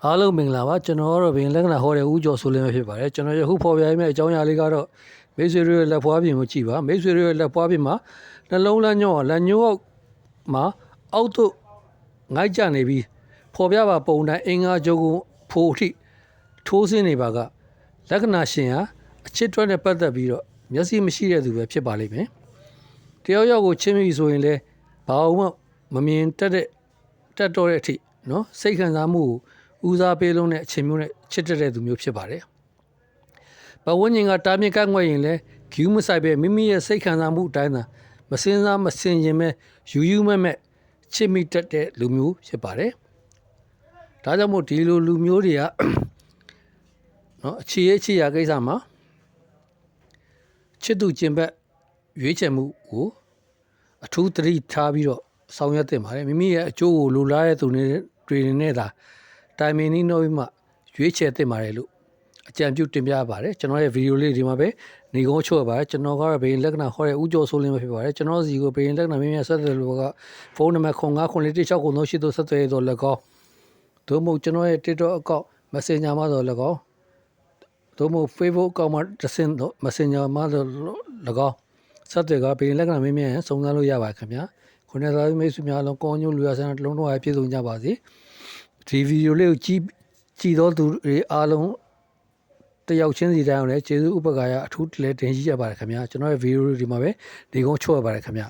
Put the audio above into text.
အားလုံးမင်္ဂလာပါကျွန်တော်ကတော့ဘင်လက္ခဏာဟောတဲ့ဦးကျော်ဆိုလင်းပဲဖြစ်ပါတယ်ကျွန်တော်ရခုဖော်ပြရမယ့်အကြောင်းအရာလေးကတော့မိတ်ဆွေတို့ရဲ့လက်ဖွားပြင်ကိုကြည့်ပါမိတ်ဆွေတို့ရဲ့လက်ဖွားပြင်မှာနှလုံးလမ်းညောင်းလက်ညှိုးအောက်မှာအောက်သို့ငိုက်ကြနေပြီးဖော်ပြပါပုံတိုင်းအင်္ဂါကြုံကိုဖိုးအထိထိုးဆင်းနေပါကလက္ခဏာရှင်ဟာအချစ်တွက်နဲ့ပတ်သက်ပြီးတော့မျက်စိမရှိတဲ့သူပဲဖြစ်ပါလိမ့်မယ်တယောက်ယောက်ကိုချင်းမိဆိုရင်လည်းဘာမှမမြင်တတ်တော့တဲ့အထိနော်စိတ်ခံစားမှုကိုဦးစားပေးလုံးတဲ့အချိန်မျိုးနဲ့ချစ်တဲ့သူမျိုးဖြစ်ပါတယ်။ဘဝညင်ကတားမြစ်ကန့်ွက်ရင်လည်းဂယူးမဆိုင်ပဲမိမိရဲ့စိတ်ခံစားမှုအတိုင်းသာမစင်စားမစင်ရင်ပဲယူမဲ့ချစ်မိတတ်တဲ့လူမျိုးဖြစ်ပါတယ်။ဒါကြောင့်မို့ဒီလိုလူမျိုးတွေကနော်အခြေရကိစ္စမှာချစ်သူကျင်ဘက်ရွေးချယ်မှုကိုအထူးသတိထားပြီးတော့ဆောင်ရွက်သင့်ပါတယ်မိမိရဲ့အကျိုးကိုလိုလားတဲ့သူတွေနဲ့သာတိုင်မင်နီးနှုတ်ပြီးမှရွေးချယ်သင့်ပါတယ်လို့အကြံပြုတင်ပြပါတယ်ကျွန်တော်ရဲ့ဗီဒီယိုလေးဒီမှာပဲနေကုန်းချို့ပါတယ်ကျွန်တော်ကတော့ဘိရင်လက္ခဏာဟောတဲ့ဦးကျော်ဆိုလင်းပဲဖြစ်ပါတယ်ကျွန်တော်စီကိုဘိရင်လက္ခဏာမြင်ဆက်တယ်လို့ကဖုန်းနံပါတ်0994169383ဆက်သွယ်တော့၎င်းသို့မဟုတ်ကျွန်တော်ရဲ့ TikTok account Messenger မှာတော့၎င်းသို့မဟုတ် Facebook account မှာတစ်ဆင့်တော့ Messenger မှာတော့၎င်းဆက်သွယ်ကဘိရင်လက္ခဏာမြင်စုံစမ်းလို့ရပါခင်ဗျာခုနကသာမိတ်ဆွေများလုံးကောင်းကျိုးလူရဆန်းတစ်လုံးတော့ပြည့်စုံကြပါစေဒီဗီဒီယိုလေးကိုကြည့်တော့သူတွေအားလုံးတယောက်ချင်းစီတိုင်းအောင်လည်းကျေးဇူးဥပက္ခာရအထူးလည်းတင်ရှိရပါတယ်ခင်ဗျာကျွန်တော်ရဲ့ဗီဒီယိုလေးဒီမှာပဲဒီကုန်းချော့ရပါတယ်ခင်ဗျာ